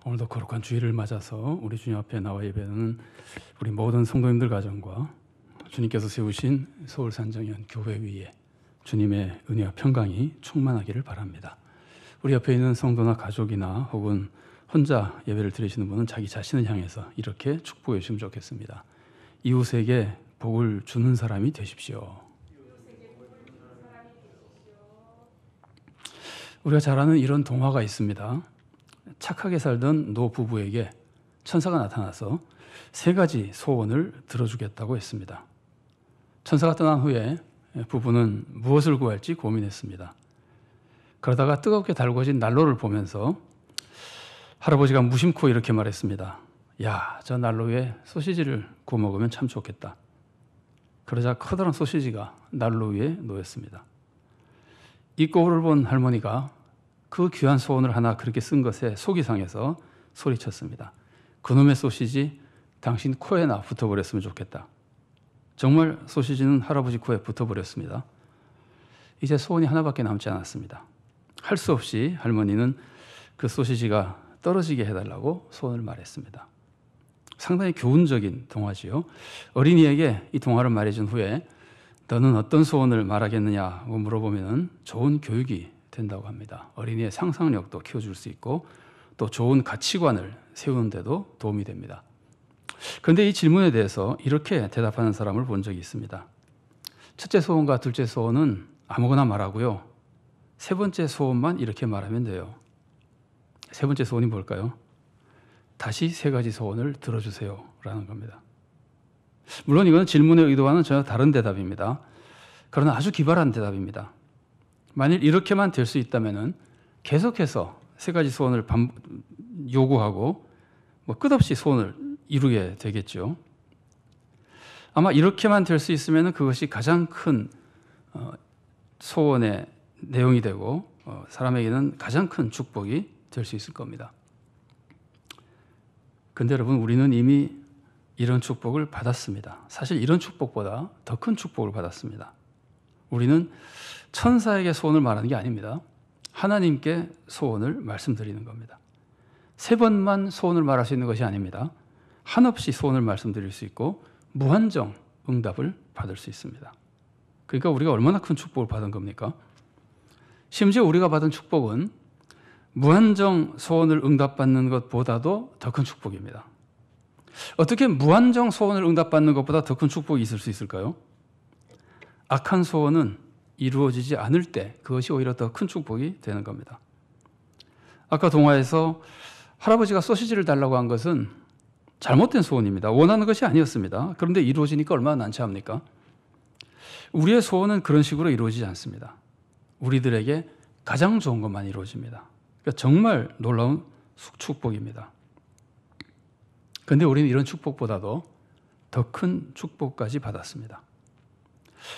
오늘도 거룩한 주일을 맞아서 우리 주님 앞에 나와 예배하는 우리 모든 성도님들 가정과 주님께서 세우신 서울산정연 교회 위에 주님의 은혜와 평강이 충만하기를 바랍니다. 우리 옆에 있는 성도나 가족이나 혹은 혼자 예배를 드리시는 분은 자기 자신을 향해서 이렇게 축복해 주시면 좋겠습니다. 이웃에게 복을 주는 사람이 되십시오. 우리가 잘 아는 이런 동화가 있습니다. 착하게 살던 노 부부에게 천사가 나타나서 3가지 소원을 들어주겠다고 했습니다. 천사가 떠난 후에 부부는 무엇을 구할지 고민했습니다. 그러다가 뜨겁게 달궈진 난로를 보면서 할아버지가 무심코 이렇게 말했습니다. 야, 저 난로 위에 소시지를 구워 먹으면 참 좋겠다. 그러자 커다란 소시지가 난로 위에 놓였습니다. 이 꼴을 본 할머니가 그 귀한 소원을 하나 그렇게 쓴 것에 속이 상해서 소리쳤습니다. 그놈의 소시지 당신 코에나 붙어버렸으면 좋겠다. 정말 소시지는 할아버지 코에 붙어버렸습니다. 이제 소원이 하나밖에 남지 않았습니다. 할 수 없이 할머니는 그 소시지가 떨어지게 해달라고 소원을 말했습니다. 상당히 교훈적인 동화지요. 어린이에게 이 동화를 말해준 후에 너는 어떤 소원을 말하겠느냐고 물어보면 좋은 교육이 된다고 합니다. 어린이의 상상력도 키워줄 수 있고 또 좋은 가치관을 세우는 데도 도움이 됩니다. 그런데 이 질문에 대해서 이렇게 대답하는 사람을 본 적이 있습니다. 첫째 소원과 둘째 소원은 아무거나 말하고요. 3번째 소원만 이렇게 말하면 돼요. 3번째 소원이 뭘까요? 다시 3가지 소원을 들어주세요 라는 겁니다. 물론 이건 질문의 의도와는 전혀 다른 대답입니다. 그러나 아주 기발한 대답입니다. 만일 이렇게만 될 수 있다면 계속해서 3가지 소원을 요구하고 끝없이 소원을 이루게 되겠죠. 아마 이렇게만 될 수 있으면 그것이 가장 큰 소원의 내용이 되고 사람에게는 가장 큰 축복이 될 수 있을 겁니다. 근데 여러분, 우리는 이미 이런 축복을 받았습니다. 사실 이런 축복보다 더 큰 축복을 받았습니다. 우리는 천사에게 소원을 말하는 게 아닙니다. 하나님께 소원을 말씀드리는 겁니다. 3번만 소원을 말할 수 있는 것이 아닙니다. 한없이 소원을 말씀드릴 수 있고 무한정 응답을 받을 수 있습니다. 그러니까 우리가 얼마나 큰 축복을 받은 겁니까? 심지어 우리가 받은 축복은 무한정 소원을 응답받는 것보다도 더 큰 축복입니다. 어떻게 무한정 소원을 응답받는 것보다 더 큰 축복이 있을 수 있을까요? 악한 소원은 이루어지지 않을 때 그것이 오히려 더 큰 축복이 되는 겁니다. 아까 동화에서 할아버지가 소시지를 달라고 한 것은 잘못된 소원입니다. 원하는 것이 아니었습니다. 그런데 이루어지니까 얼마나 난처합니까? 우리의 소원은 그런 식으로 이루어지지 않습니다. 우리들에게 가장 좋은 것만 이루어집니다. 그러니까 정말 놀라운 축복입니다. 그런데 우리는 이런 축복보다도 더 큰 축복까지 받았습니다.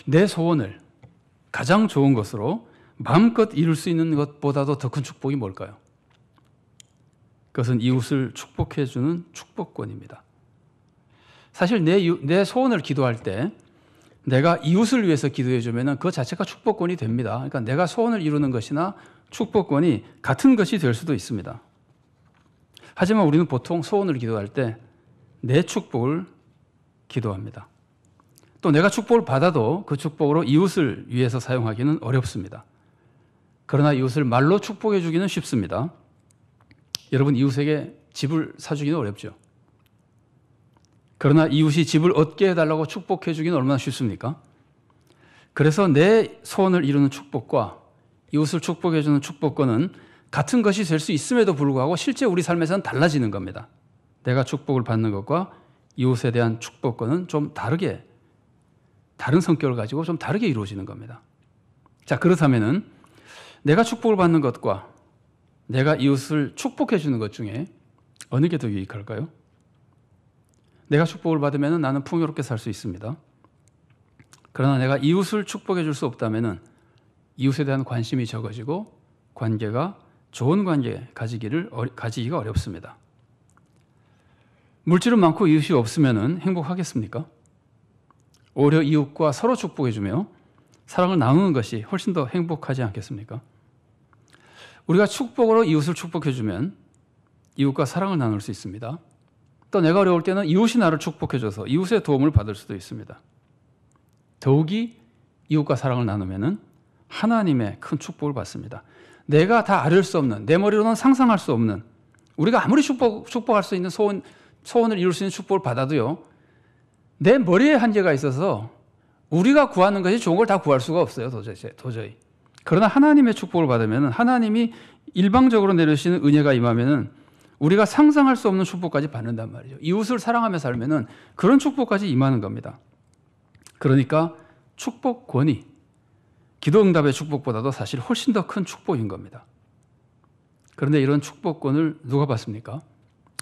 내 소원을 가장 좋은 것으로 마음껏 이룰 수 있는 것보다도 더 큰 축복이 뭘까요? 그것은 이웃을 축복해 주는 축복권입니다. 사실 내 소원을 기도할 때 내가 이웃을 위해서 기도해 주면 그 자체가 축복권이 됩니다. 그러니까 내가 소원을 이루는 것이나 축복권이 같은 것이 될 수도 있습니다. 하지만 우리는 보통 소원을 기도할 때 내 축복을 기도합니다. 또 내가 축복을 받아도 그 축복으로 이웃을 위해서 사용하기는 어렵습니다. 그러나 이웃을 말로 축복해 주기는 쉽습니다. 여러분, 이웃에게 집을 사주기는 어렵죠. 그러나 이웃이 집을 얻게 해달라고 축복해 주기는 얼마나 쉽습니까? 그래서 내 소원을 이루는 축복과 이웃을 축복해 주는 축복권은 같은 것이 될 수 있음에도 불구하고 실제 우리 삶에서는 달라지는 겁니다. 내가 축복을 받는 것과 이웃에 대한 축복권은 좀 다른 성격을 가지고 좀 다르게 이루어지는 겁니다. 자, 그렇다면은 내가 축복을 받는 것과 내가 이웃을 축복해 주는 것 중에 어느 게 더 유익할까요? 내가 축복을 받으면 나는 풍요롭게 살 수 있습니다. 그러나 내가 이웃을 축복해 줄 수 없다면 이웃에 대한 관심이 적어지고 관계가 좋은 관계 가지기가 어렵습니다. 물질은 많고 이웃이 없으면 행복하겠습니까? 오히려 이웃과 서로 축복해주며 사랑을 나누는 것이 훨씬 더 행복하지 않겠습니까? 우리가 축복으로 이웃을 축복해주면 이웃과 사랑을 나눌 수 있습니다. 또 내가 어려울 때는 이웃이 나를 축복해줘서 이웃의 도움을 받을 수도 있습니다. 더욱이 이웃과 사랑을 나누면 하나님의 큰 축복을 받습니다. 내가 다 아릴 수 없는, 내 머리로는 상상할 수 없는, 우리가 아무리 축복할 수 있는 소원을 이룰 수 있는 축복을 받아도요, 내 머리에 한계가 있어서 우리가 구하는 것이 좋은 걸 다 구할 수가 없어요. 도저히. 그러나 하나님의 축복을 받으면 하나님이 일방적으로 내려주시는 은혜가 임하면 우리가 상상할 수 없는 축복까지 받는단 말이죠. 이웃을 사랑하며 살면 그런 축복까지 임하는 겁니다. 그러니까 축복권이 기도응답의 축복보다도 사실 훨씬 더 큰 축복인 겁니다. 그런데 이런 축복권을 누가 받습니까?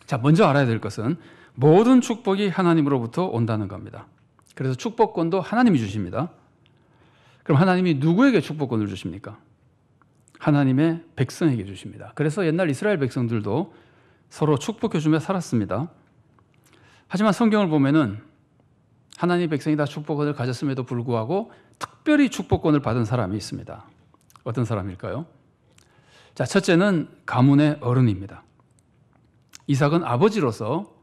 자, 먼저 알아야 될 것은 모든 축복이 하나님으로부터 온다는 겁니다. 그래서 축복권도 하나님이 주십니다. 그럼 하나님이 누구에게 축복권을 주십니까? 하나님의 백성에게 주십니다. 그래서 옛날 이스라엘 백성들도 서로 축복해주며 살았습니다. 하지만 성경을 보면은 하나님 백성이 다 축복권을 가졌음에도 불구하고 특별히 축복권을 받은 사람이 있습니다. 어떤 사람일까요? 자, 첫째는 가문의 어른입니다. 이삭은 아버지로서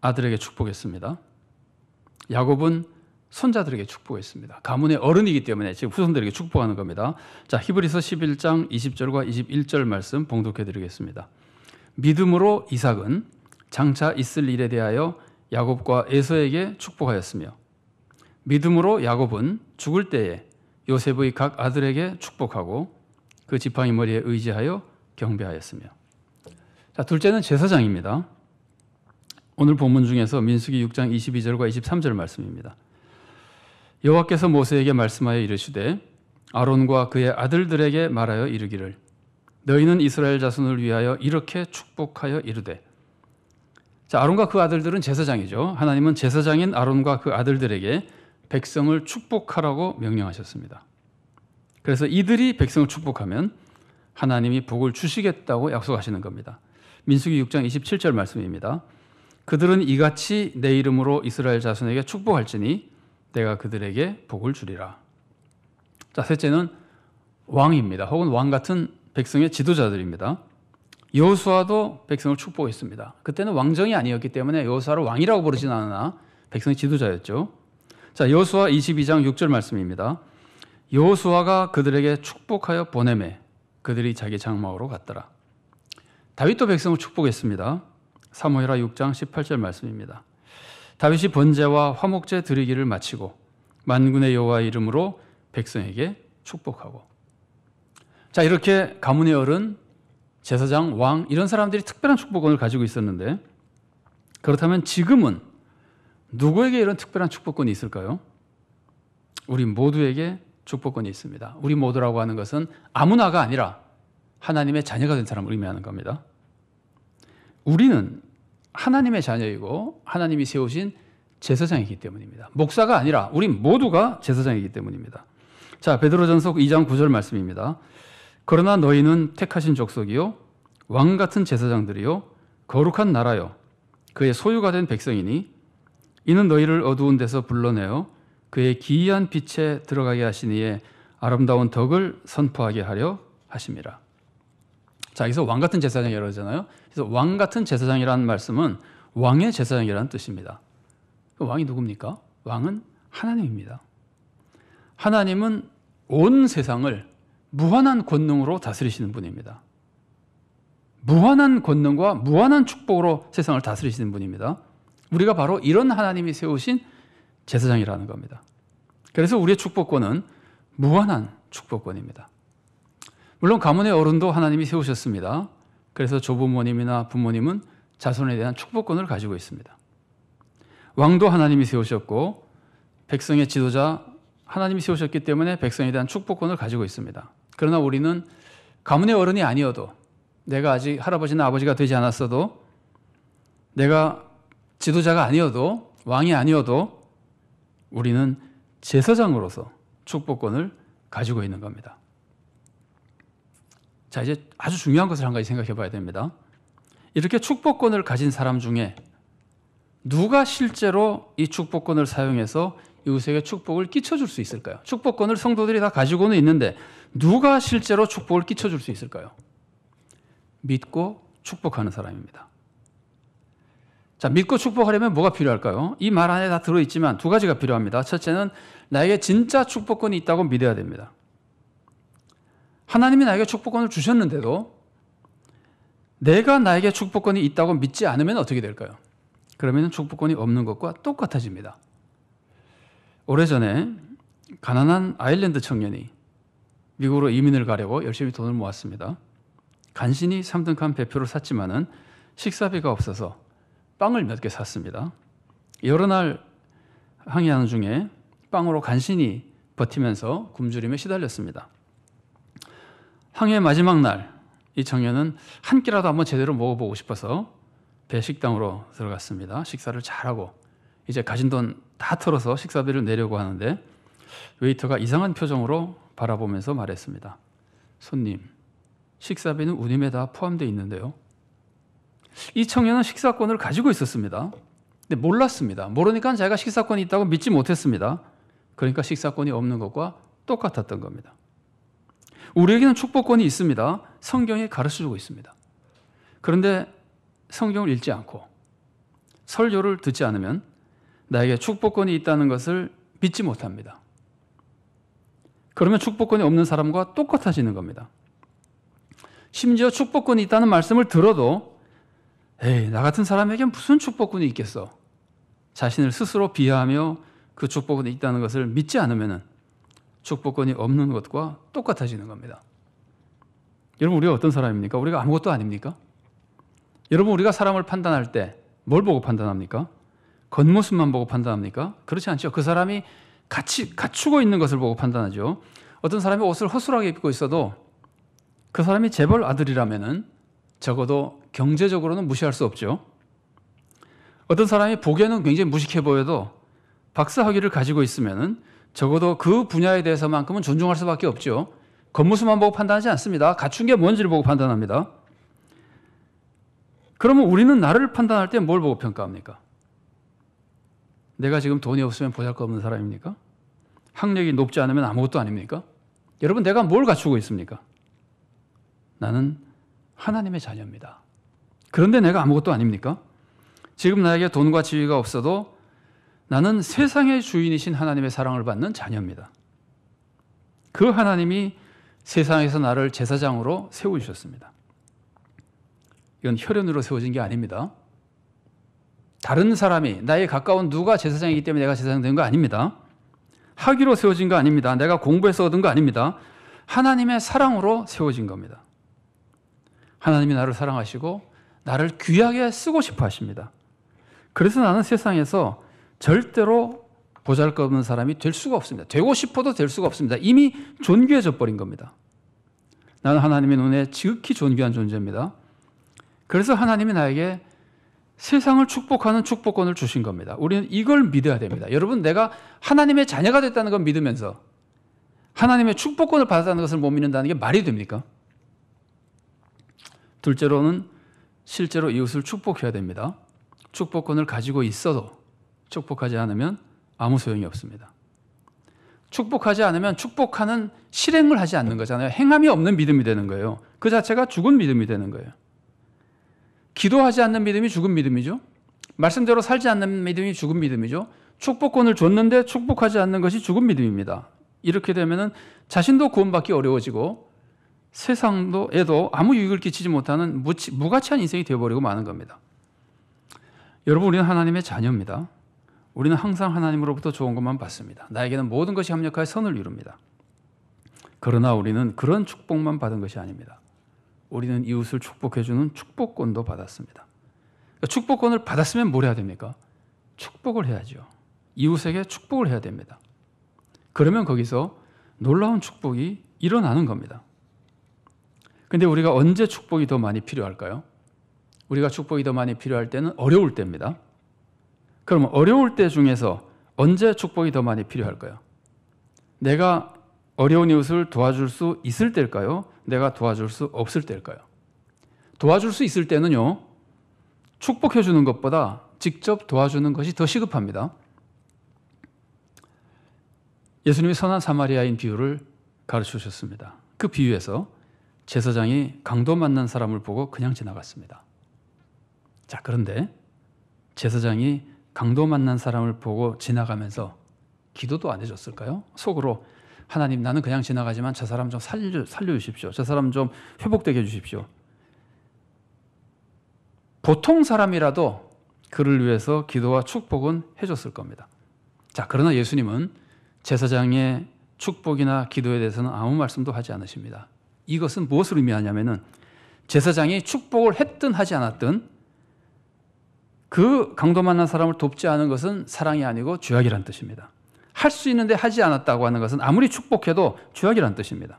아들에게 축복했습니다. 야곱은 손자들에게 축복했습니다. 가문의 어른이기 때문에 지금 후손들에게 축복하는 겁니다. 자, 히브리서 11장 20절과 21절 말씀 봉독해 드리겠습니다. 믿음으로 이삭은 장차 있을 일에 대하여 야곱과 에서에게 축복하였으며 믿음으로 야곱은 죽을 때에 요셉의 각 아들에게 축복하고 그 지팡이 머리에 의지하여 경배하였으며. 자, 둘째는 제사장입니다. 오늘 본문 중에서 민수기 6장 22절과 23절 말씀입니다. 여호와께서 모세에게 말씀하여 이르시되 아론과 그의 아들들에게 말하여 이르기를 너희는 이스라엘 자손을 위하여 이렇게 축복하여 이르되. 자, 아론과 그 아들들은 제사장이죠. 하나님은 제사장인 아론과 그 아들들에게 백성을 축복하라고 명령하셨습니다. 그래서 이들이 백성을 축복하면 하나님이 복을 주시겠다고 약속하시는 겁니다. 민수기 6장 27절 말씀입니다. 그들은 이같이 내 이름으로 이스라엘 자손에게 축복할지니 내가 그들에게 복을 주리라. 자, 셋째는 왕입니다. 혹은 왕 같은 백성의 지도자들입니다. 여호수아도 백성을 축복했습니다. 그때는 왕정이 아니었기 때문에 여호수아를 왕이라고 부르진 않으나 백성의 지도자였죠. 자, 여호수아 22장 6절 말씀입니다. 여호수아가 그들에게 축복하여 보내매 그들이 자기 장막으로 갔더라. 다윗도 백성을 축복했습니다. 사무엘하 6장 18절 말씀입니다. 다윗이 번제와 화목제 드리기를 마치고 만군의 여호와의 이름으로 백성에게 축복하고. 자, 이렇게 가문의 어른, 제사장, 왕 이런 사람들이 특별한 축복권을 가지고 있었는데 그렇다면 지금은 누구에게 이런 특별한 축복권이 있을까요? 우리 모두에게 축복권이 있습니다. 우리 모두라고 하는 것은 아무나가 아니라 하나님의 자녀가 된 사람을 의미하는 겁니다. 우리는 하나님의 자녀이고 하나님이 세우신 제사장이기 때문입니다. 목사가 아니라 우리 모두가 제사장이기 때문입니다. 자, 베드로전서 2장 9절 말씀입니다. 그러나 너희는 택하신 족속이요 왕 같은 제사장들이요 거룩한 나라요 그의 소유가 된 백성이니 이는 너희를 어두운 데서 불러내어 그의 기이한 빛에 들어가게 하시니에 아름다운 덕을 선포하게 하려 하심이라. 자, 여기서 왕 같은 제사장이라고 하잖아요. 그래서 왕 같은 제사장이라는 말씀은 왕의 제사장이라는 뜻입니다. 왕이 누굽니까? 왕은 하나님입니다. 하나님은 온 세상을 무한한 권능으로 다스리시는 분입니다. 무한한 권능과 무한한 축복으로 세상을 다스리시는 분입니다. 우리가 바로 이런 하나님이 세우신 제사장이라는 겁니다. 그래서 우리의 축복권은 무한한 축복권입니다. 물론 가문의 어른도 하나님이 세우셨습니다. 그래서 조부모님이나 부모님은 자손에 대한 축복권을 가지고 있습니다. 왕도 하나님이 세우셨고 백성의 지도자 하나님이 세우셨기 때문에 백성에 대한 축복권을 가지고 있습니다. 그러나 우리는 가문의 어른이 아니어도 내가 아직 할아버지나 아버지가 되지 않았어도 내가 지도자가 아니어도 왕이 아니어도 우리는 제사장으로서 축복권을 가지고 있는 겁니다. 자, 이제 아주 중요한 것을 한 가지 생각해 봐야 됩니다. 이렇게 축복권을 가진 사람 중에 누가 실제로 이 축복권을 사용해서 이웃에게 축복을 끼쳐줄 수 있을까요? 축복권을 성도들이 다 가지고는 있는데 누가 실제로 축복을 끼쳐줄 수 있을까요? 믿고 축복하는 사람입니다. 자, 믿고 축복하려면 뭐가 필요할까요? 이 말 안에 다 들어있지만 두 가지가 필요합니다. 첫째는 나에게 진짜 축복권이 있다고 믿어야 됩니다. 하나님이 나에게 축복권을 주셨는데도 내가 나에게 축복권이 있다고 믿지 않으면 어떻게 될까요? 그러면 축복권이 없는 것과 똑같아집니다. 오래전에 가난한 아일랜드 청년이 미국으로 이민을 가려고 열심히 돈을 모았습니다. 간신히 3등칸 배표를 샀지만은 식사비가 없어서 빵을 몇 개 샀습니다. 여러 날 항해하는 중에 빵으로 간신히 버티면서 굶주림에 시달렸습니다. 항해 마지막 날 이 청년은 한 끼라도 한번 제대로 먹어보고 싶어서 배 식당으로 들어갔습니다. 식사를 잘하고 이제 가진 돈 다 털어서 식사비를 내려고 하는데 웨이터가 이상한 표정으로 바라보면서 말했습니다. 손님, 식사비는 운임에 다 포함되어 있는데요. 이 청년은 식사권을 가지고 있었습니다. 근데 몰랐습니다. 모르니까 자기가 식사권이 있다고 믿지 못했습니다. 그러니까 식사권이 없는 것과 똑같았던 겁니다. 우리에게는 축복권이 있습니다. 성경이 가르쳐주고 있습니다. 그런데 성경을 읽지 않고 설교를 듣지 않으면 나에게 축복권이 있다는 것을 믿지 못합니다. 그러면 축복권이 없는 사람과 똑같아지는 겁니다. 심지어 축복권이 있다는 말씀을 들어도 에이, 나 같은 사람에게 무슨 축복권이 있겠어? 자신을 스스로 비하하며 그 축복권이 있다는 것을 믿지 않으면 축복권이 없는 것과 똑같아지는 겁니다. 여러분, 우리가 어떤 사람입니까? 우리가 아무것도 아닙니까? 여러분, 우리가 사람을 판단할 때 뭘 보고 판단합니까? 겉모습만 보고 판단합니까? 그렇지 않죠. 그 사람이 갖추고 있는 것을 보고 판단하죠. 어떤 사람이 옷을 허술하게 입고 있어도 그 사람이 재벌 아들이라면은 적어도 경제적으로는 무시할 수 없죠. 어떤 사람이 보기에는 굉장히 무식해 보여도 박사 학위를 가지고 있으면은 적어도 그 분야에 대해서만큼은 존중할 수밖에 없죠. 겉모습만 보고 판단하지 않습니다. 갖춘 게 뭔지를 보고 판단합니다. 그러면 우리는 나를 판단할 때 뭘 보고 평가합니까? 내가 지금 돈이 없으면 보잘것없는 사람입니까? 학력이 높지 않으면 아무것도 아닙니까? 여러분, 내가 뭘 갖추고 있습니까? 나는 하나님의 자녀입니다. 그런데 내가 아무것도 아닙니까? 지금 나에게 돈과 지위가 없어도 나는 세상의 주인이신 하나님의 사랑을 받는 자녀입니다. 그 하나님이 세상에서 나를 제사장으로 세우셨습니다. 이건 혈연으로 세워진 게 아닙니다. 다른 사람이, 나에 가까운 누가 제사장이기 때문에 내가 제사장 된 거 아닙니다. 학위로 세워진 거 아닙니다. 내가 공부해서 얻은 거 아닙니다. 하나님의 사랑으로 세워진 겁니다. 하나님이 나를 사랑하시고 나를 귀하게 쓰고 싶어 하십니다. 그래서 나는 세상에서 절대로 보잘것없는 사람이 될 수가 없습니다. 되고 싶어도 될 수가 없습니다. 이미 존귀해져 버린 겁니다. 나는 하나님의 눈에 지극히 존귀한 존재입니다. 그래서 하나님이 나에게 세상을 축복하는 축복권을 주신 겁니다. 우리는 이걸 믿어야 됩니다. 여러분, 내가 하나님의 자녀가 됐다는 걸 믿으면서 하나님의 축복권을 받았다는 것을 못 믿는다는 게 말이 됩니까? 둘째로는 실제로 이웃을 축복해야 됩니다. 축복권을 가지고 있어도 축복하지 않으면 아무 소용이 없습니다. 축복하지 않으면 축복하는 실행을 하지 않는 거잖아요. 행함이 없는 믿음이 되는 거예요. 그 자체가 죽은 믿음이 되는 거예요. 기도하지 않는 믿음이 죽은 믿음이죠. 말씀대로 살지 않는 믿음이 죽은 믿음이죠. 축복권을 줬는데 축복하지 않는 것이 죽은 믿음입니다. 이렇게 되면 자신도 구원받기 어려워지고 세상에도 아무 유익을 끼치지 못하는 무가치한 인생이 되어버리고 마는 겁니다. 여러분, 우리는 하나님의 자녀입니다. 우리는 항상 하나님으로부터 좋은 것만 받습니다. 나에게는 모든 것이 합력하여 선을 이룹니다. 그러나 우리는 그런 축복만 받은 것이 아닙니다. 우리는 이웃을 축복해주는 축복권도 받았습니다. 그러니까 축복권을 받았으면 뭘 해야 됩니까? 축복을 해야죠. 이웃에게 축복을 해야 됩니다. 그러면 거기서 놀라운 축복이 일어나는 겁니다. 그런데 우리가 언제 축복이 더 많이 필요할까요? 우리가 축복이 더 많이 필요할 때는 어려울 때입니다. 그러면 어려울 때 중에서 언제 축복이 더 많이 필요할까요? 내가 어려운 이웃을 도와줄 수 있을 때일까요? 내가 도와줄 수 없을 때일까요? 도와줄 수 있을 때는요, 축복해 주는 것보다 직접 도와주는 것이 더 시급합니다. 예수님이 선한 사마리아인 비유를 가르쳐 주셨습니다. 그 비유에서 제사장이 강도 만난 사람을 보고 그냥 지나갔습니다. 자, 그런데 제사장이 강도 만난 사람을 보고 지나가면서 기도도 안 해줬을까요? 속으로 하나님, 나는 그냥 지나가지만 저 사람 좀 살려주십시오. 저 사람 좀 회복되게 해주십시오. 보통 사람이라도 그를 위해서 기도와 축복은 해줬을 겁니다. 자, 그러나 예수님은 제사장의 축복이나 기도에 대해서는 아무 말씀도 하지 않으십니다. 이것은 무엇을 의미하냐면은 제사장이 축복을 했든 하지 않았든 그 강도 만난 사람을 돕지 않은 것은 사랑이 아니고 죄악이란 뜻입니다. 할 수 있는데 하지 않았다고 하는 것은 아무리 축복해도 죄악이란 뜻입니다.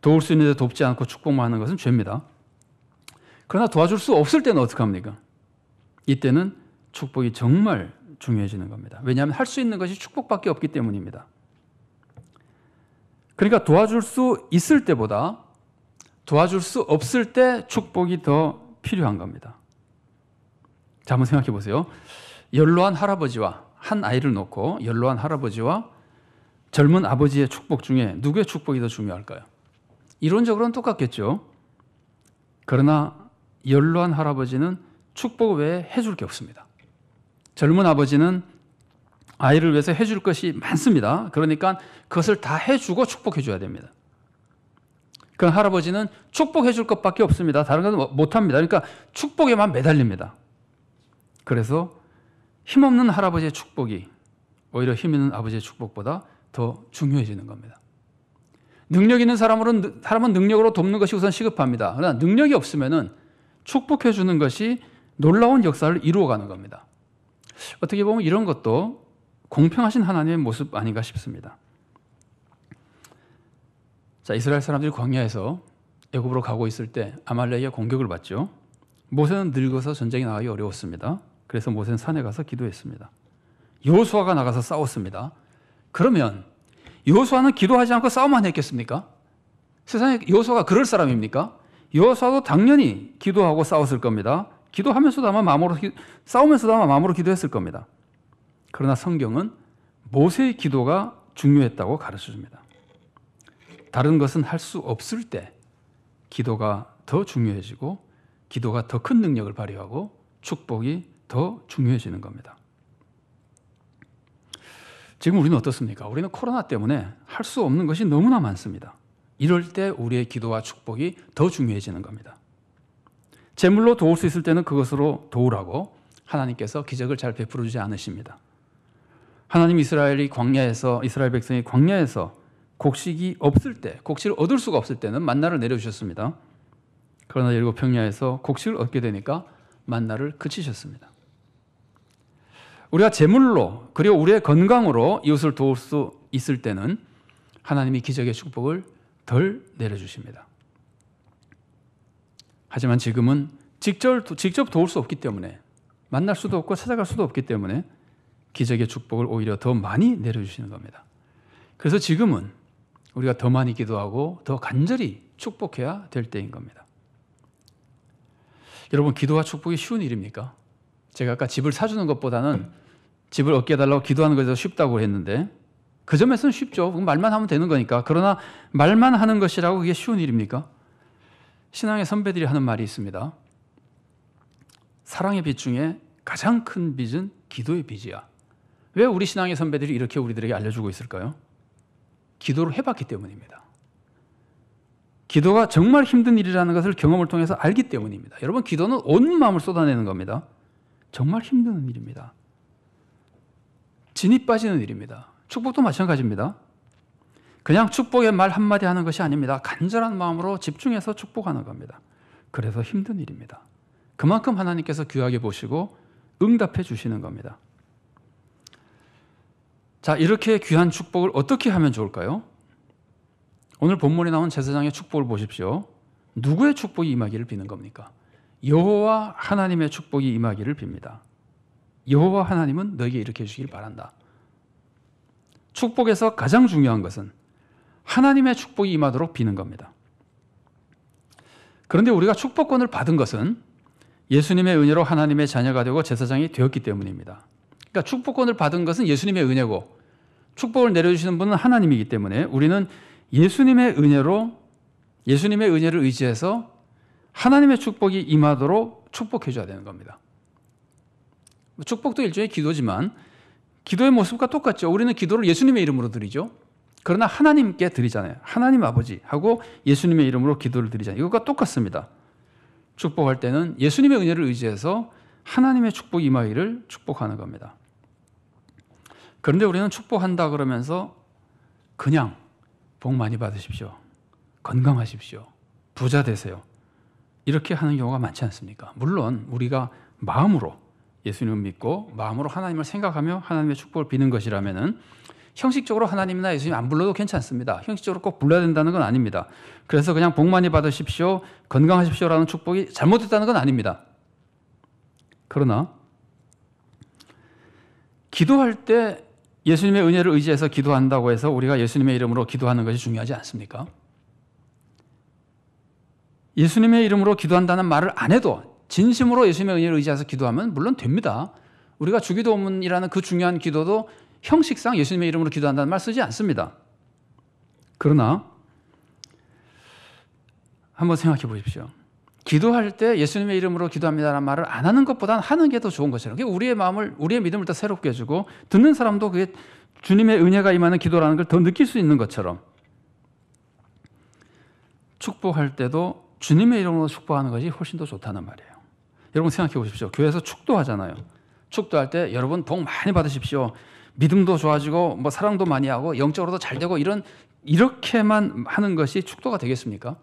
도울 수 있는데 돕지 않고 축복만 하는 것은 죄입니다. 그러나 도와줄 수 없을 때는 어떻게 합니까? 이때는 축복이 정말 중요해지는 겁니다. 왜냐하면 할 수 있는 것이 축복밖에 없기 때문입니다. 그러니까 도와줄 수 있을 때보다 도와줄 수 없을 때 축복이 더 필요한 겁니다. 자, 한번 생각해 보세요. 연로한 할아버지와 한 아이를 놓고 연로한 할아버지와 젊은 아버지의 축복 중에 누구의 축복이 더 중요할까요? 이론적으로는 똑같겠죠. 그러나 연로한 할아버지는 축복 외에 해줄 게 없습니다. 젊은 아버지는 아이를 위해서 해줄 것이 많습니다. 그러니까 그것을 다 해주고 축복해 줘야 됩니다. 그 할아버지는 축복해 줄 것밖에 없습니다. 다른 것은 못합니다. 그러니까 축복에만 매달립니다. 그래서 힘없는 할아버지의 축복이 오히려 힘 있는 아버지의 축복보다 더 중요해지는 겁니다. 능력 있는 사람은 능력으로 돕는 것이 우선 시급합니다. 그러나 능력이 없으면은 축복해 주는 것이 놀라운 역사를 이루어가는 겁니다. 어떻게 보면 이런 것도 공평하신 하나님의 모습 아닌가 싶습니다. 자, 이스라엘 사람들이 광야에서 애굽으로 가고 있을 때 아말렉의 공격을 받죠. 모세는 늙어서 전쟁에 나가기 어려웠습니다. 그래서 모세는 산에 가서 기도했습니다. 여호수아가 나가서 싸웠습니다. 그러면 여호수아는 기도하지 않고 싸움만 했겠습니까? 세상에 여호수아가 그럴 사람입니까? 여호수아도 당연히 기도하고 싸웠을 겁니다. 기도하면서도 아마 싸우면서도 아마 마음으로 기도했을 겁니다. 그러나 성경은 모세의 기도가 중요했다고 가르쳐줍니다. 다른 것은 할 수 없을 때 기도가 더 중요해지고 기도가 더 큰 능력을 발휘하고 축복이 더 중요해지는 겁니다. 지금 우리는 어떻습니까? 우리는 코로나 때문에 할 수 없는 것이 너무나 많습니다. 이럴 때 우리의 기도와 축복이 더 중요해지는 겁니다. 재물로 도울 수 있을 때는 그것으로 도우라고 하나님께서 기적을 잘 베풀어 주지 않으십니다. 하나님 이스라엘 백성이 광야에서 곡식이 없을 때, 곡식을 얻을 수가 없을 때는 만나를 내려주셨습니다. 그러나 여리고 평야에서 곡식을 얻게 되니까 만나를 그치셨습니다. 우리가 재물로 그리고 우리의 건강으로 이웃을 도울 수 있을 때는 하나님이 기적의 축복을 덜 내려주십니다. 하지만 지금은 직접 도울 수 없기 때문에 만날 수도 없고 찾아갈 수도 없기 때문에 기적의 축복을 오히려 더 많이 내려주시는 겁니다. 그래서 지금은 우리가 더 많이 기도하고 더 간절히 축복해야 될 때인 겁니다. 여러분, 기도와 축복이 쉬운 일입니까? 제가 아까 집을 사주는 것보다는 집을 얻게 해달라고 기도하는 것이 더 쉽다고 했는데 그 점에서는 쉽죠. 말만 하면 되는 거니까. 그러나 말만 하는 것이라고 그게 쉬운 일입니까? 신앙의 선배들이 하는 말이 있습니다. 사랑의 빚 중에 가장 큰 빚은 기도의 빚이야. 왜 우리 신앙의 선배들이 이렇게 우리들에게 알려주고 있을까요? 기도를 해봤기 때문입니다. 기도가 정말 힘든 일이라는 것을 경험을 통해서 알기 때문입니다. 여러분, 기도는 온 마음을 쏟아내는 겁니다. 정말 힘든 일입니다. 진이 빠지는 일입니다. 축복도 마찬가지입니다. 그냥 축복의 말 한마디 하는 것이 아닙니다. 간절한 마음으로 집중해서 축복하는 겁니다. 그래서 힘든 일입니다. 그만큼 하나님께서 귀하게 보시고 응답해 주시는 겁니다. 자, 이렇게 귀한 축복을 어떻게 하면 좋을까요? 오늘 본문에 나온 제사장의 축복을 보십시오. 누구의 축복이 임하기를 비는 겁니까? 여호와 하나님의 축복이 임하기를 빕니다. 여호와 하나님은 너에게 이렇게 해주시길 바란다. 축복에서 가장 중요한 것은 하나님의 축복이 임하도록 비는 겁니다. 그런데 우리가 축복권을 받은 것은 예수님의 은혜로 하나님의 자녀가 되고 제사장이 되었기 때문입니다. 그러니까 축복권을 받은 것은 예수님의 은혜고 축복을 내려주시는 분은 하나님이기 때문에 우리는 예수님의 은혜를 의지해서 하나님의 축복이 임하도록 축복해 줘야 되는 겁니다. 축복도 일종의 기도지만 기도의 모습과 똑같죠. 우리는 기도를 예수님의 이름으로 드리죠. 그러나 하나님께 드리잖아요. 하나님 아버지하고 예수님의 이름으로 기도를 드리잖아요. 이것과 똑같습니다. 축복할 때는 예수님의 은혜를 의지해서 하나님의 축복 임하기를 축복하는 겁니다. 그런데 우리는 축복한다 그러면서 그냥 복 많이 받으십시오. 건강하십시오. 부자 되세요. 이렇게 하는 경우가 많지 않습니까? 물론 우리가 마음으로 예수님을 믿고 마음으로 하나님을 생각하며 하나님의 축복을 비는 것이라면은 형식적으로 하나님이나 예수님 안 불러도 괜찮습니다. 형식적으로 꼭 불러야 된다는 건 아닙니다. 그래서 그냥 복 많이 받으십시오, 건강하십시오라는 축복이 잘못됐다는 건 아닙니다. 그러나 기도할 때 예수님의 은혜를 의지해서 기도한다고 해서 우리가 예수님의 이름으로 기도하는 것이 중요하지 않습니까? 예수님의 이름으로 기도한다는 말을 안 해도 진심으로 예수님의 은혜를 의지해서 기도하면 물론 됩니다. 우리가 주기도문이라는 그 중요한 기도도 형식상 예수님의 이름으로 기도한다는 말 쓰지 않습니다. 그러나 한번 생각해 보십시오. 기도할 때 예수님의 이름으로 기도합니다라는 말을 안 하는 것보다는 하는 게 더 좋은 것이라는 게 우리의 마음을, 우리의 믿음을 더 새롭게 해주고 듣는 사람도 그게 주님의 은혜가 임하는 기도라는 걸 더 느낄 수 있는 것처럼 축복할 때도 주님의 이름으로 축복하는 것이 훨씬 더 좋다는 말이에요. 여러분 생각해 보십시오. 교회에서 축도하잖아요. 축도할 때 여러분 복 많이 받으십시오. 믿음도 좋아지고 뭐 사랑도 많이 하고 영적으로도 잘 되고 이렇게만 하는 것이 축도가 되겠습니까?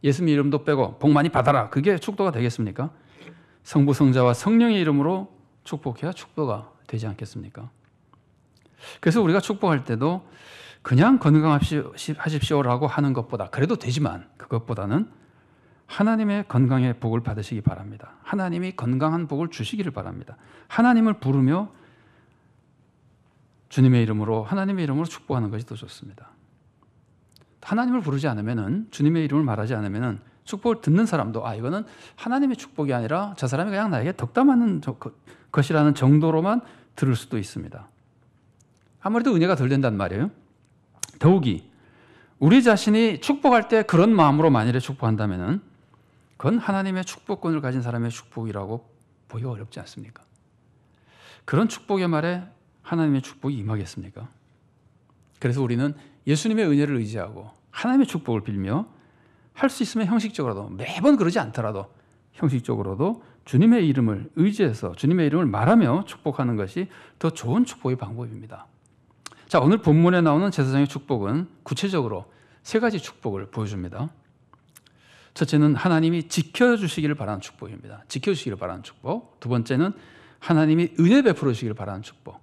예수님 이름도 빼고 복 많이 받아라. 그게 축도가 되겠습니까? 성부, 성자와 성령의 이름으로 축복해야 축도가 되지 않겠습니까? 그래서 우리가 축복할 때도 그냥 건강하십시오라고 하는 것보다 그래도 되지만 그것보다는 하나님의 건강의 복을 받으시기 바랍니다. 하나님이 건강한 복을 주시기를 바랍니다. 하나님을 부르며 주님의 이름으로 하나님의 이름으로 축복하는 것이 더 좋습니다. 하나님을 부르지 않으면은 주님의 이름을 말하지 않으면은 축복을 듣는 사람도 이거는 하나님의 축복이 아니라 저 사람이 그냥 나에게 덕담하는 것이라는 정도로만 들을 수도 있습니다. 아무래도 은혜가 덜 된단 말이에요. 더욱이 우리 자신이 축복할 때 그런 마음으로 만일에 축복한다면은 그건 하나님의 축복권을 가진 사람의 축복이라고 보기가 어렵지 않습니까? 그런 축복의 말에 하나님의 축복이 임하겠습니까? 그래서 우리는 예수님의 은혜를 의지하고 하나님의 축복을 빌며 할 수 있으면 형식적으로도 매번 그러지 않더라도 형식적으로도 주님의 이름을 의지해서 주님의 이름을 말하며 축복하는 것이 더 좋은 축복의 방법입니다. 자, 오늘 본문에 나오는 제사장의 축복은 구체적으로 세 가지 축복을 보여줍니다. 첫째는 하나님이 지켜주시기를 바라는 축복입니다. 지켜주시기를 바라는 축복. 두 번째는 하나님이 은혜 베풀어 주시기를 바라는 축복.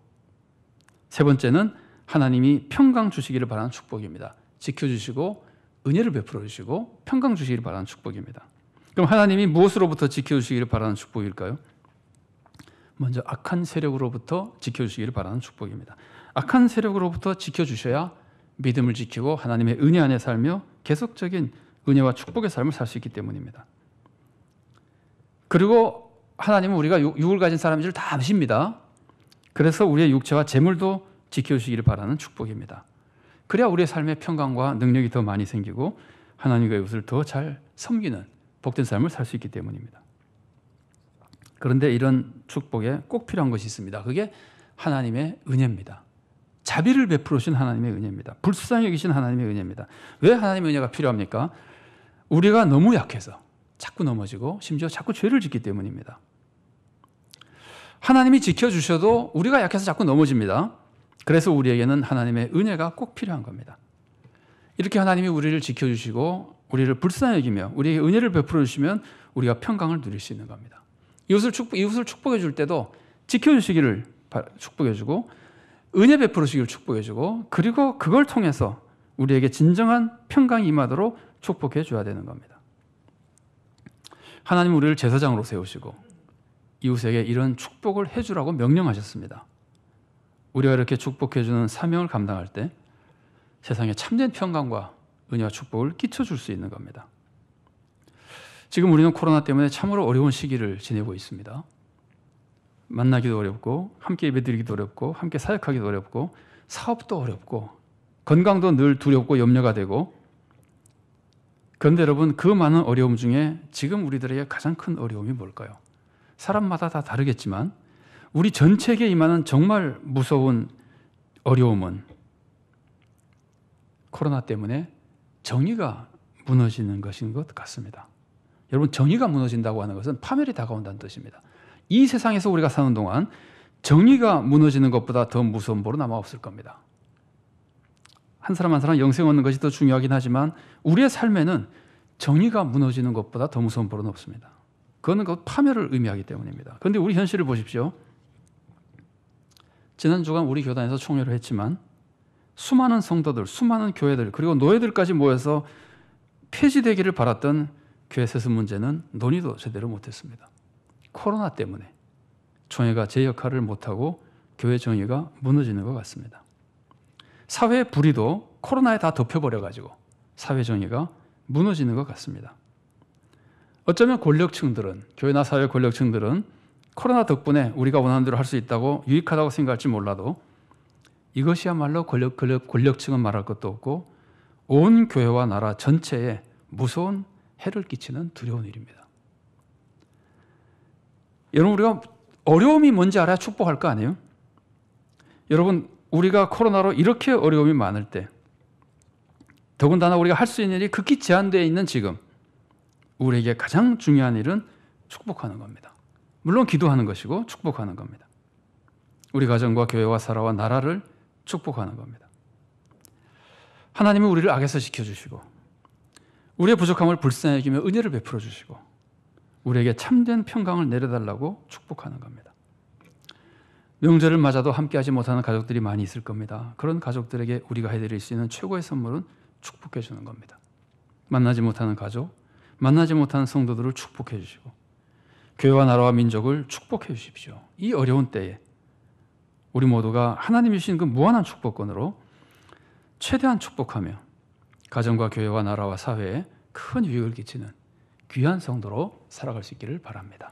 세 번째는 하나님이 평강 주시기를 바라는 축복입니다. 지켜주시고 은혜를 베풀어 주시고 평강 주시기를 바라는 축복입니다. 그럼 하나님이 무엇으로부터 지켜주시기를 바라는 축복일까요? 먼저 악한 세력으로부터 지켜주시기를 바라는 축복입니다. 악한 세력으로부터 지켜주셔야 믿음을 지키고 하나님의 은혜 안에 살며 계속적인 은혜와 축복의 삶을 살 수 있기 때문입니다. 그리고 하나님은 우리가 육을 가진 사람인 줄 다 아십니다. 그래서 우리의 육체와 재물도 지켜주시기를 바라는 축복입니다. 그래야 우리의 삶의 평강과 능력이 더 많이 생기고 하나님과 이웃을 더 잘 섬기는 복된 삶을 살 수 있기 때문입니다. 그런데 이런 축복에 꼭 필요한 것이 있습니다. 그게 하나님의 은혜입니다. 자비를 베풀어 주신 하나님의 은혜입니다. 불쌍히 여기신 하나님의 은혜입니다. 왜 하나님의 은혜가 필요합니까? 우리가 너무 약해서 자꾸 넘어지고 심지어 자꾸 죄를 짓기 때문입니다. 하나님이 지켜주셔도 우리가 약해서 자꾸 넘어집니다. 그래서 우리에게는 하나님의 은혜가 꼭 필요한 겁니다. 이렇게 하나님이 우리를 지켜주시고 우리를 불쌍히 여기며 우리에게 은혜를 베풀어 주시면 우리가 평강을 누릴 수 있는 겁니다. 이웃을 축복해 줄 때도 지켜주시기를 축복해 주고 은혜 베풀어 주시기를 축복해 주고 그리고 그걸 통해서 우리에게 진정한 평강이 임하도록 축복해 줘야 되는 겁니다. 하나님은 우리를 제사장으로 세우시고 이웃에게 이런 축복을 해주라고 명령하셨습니다. 우리가 이렇게 축복해 주는 사명을 감당할 때 세상에 참된 평강과 은혜와 축복을 끼쳐줄 수 있는 겁니다. 지금 우리는 코로나 때문에 참으로 어려운 시기를 지내고 있습니다. 만나기도 어렵고 함께 예배드리기도 어렵고 함께 사역하기도 어렵고 사업도 어렵고 건강도 늘 두렵고 염려가 되고 그런데 여러분 그 많은 어려움 중에 지금 우리들에게 가장 큰 어려움이 뭘까요? 사람마다 다 다르겠지만 우리 전체에게 임하는 정말 무서운 어려움은 코로나 때문에 정의가 무너지는 것인 것 같습니다. 여러분, 정의가 무너진다고 하는 것은 파멸이 다가온다는 뜻입니다. 이 세상에서 우리가 사는 동안 정의가 무너지는 것보다 더 무서운 보는 아마 없을 겁니다. 한 사람 한 사람 영생 얻는 것이 더 중요하긴 하지만 우리의 삶에는 정의가 무너지는 것보다 더 무서운 보는 없습니다. 그거는 그 파멸을 의미하기 때문입니다. 그런데 우리 현실을 보십시오. 지난 주간 우리 교단에서 총회를 했지만 수많은 성도들, 수많은 교회들, 그리고 노예들까지 모여서 폐지되기를 바랐던 교회 세습 문제는 논의도 제대로 못했습니다. 코로나 때문에 총회가 제 역할을 못하고 교회 정의가 무너지는 것 같습니다. 사회의 불의도 코로나에 다 덮여버려가지고 사회 정의가 무너지는 것 같습니다. 어쩌면 권력층들은, 교회나 사회 권력층들은 코로나 덕분에 우리가 원하는 대로 할 수 있다고 유익하다고 생각할지 몰라도 이것이야말로 권력층은 말할 것도 없고 온 교회와 나라 전체에 무서운 해를 끼치는 두려운 일입니다. 여러분, 우리가 어려움이 뭔지 알아야 축복할 거 아니에요? 여러분, 우리가 코로나로 이렇게 어려움이 많을 때, 더군다나 우리가 할 수 있는 일이 극히 제한되어 있는 지금, 우리에게 가장 중요한 일은 축복하는 겁니다. 물론 기도하는 것이고 축복하는 겁니다. 우리 가정과 교회와 사라와 나라를 축복하는 겁니다. 하나님은 우리를 악에서 지켜주시고 우리의 부족함을 불쌍히 여기며 은혜를 베풀어 주시고 우리에게 참된 평강을 내려달라고 축복하는 겁니다. 명절을 맞아도 함께하지 못하는 가족들이 많이 있을 겁니다. 그런 가족들에게 우리가 해드릴 수 있는 최고의 선물은 축복해 주는 겁니다. 만나지 못하는 가족, 만나지 못하는 성도들을 축복해 주시고 교회와 나라와 민족을 축복해 주십시오. 이 어려운 때에 우리 모두가 하나님이 주신 그 무한한 축복권으로 최대한 축복하며 가정과 교회와 나라와 사회에 큰 유익을 끼치는 귀한 성도로 살아갈 수 있기를 바랍니다.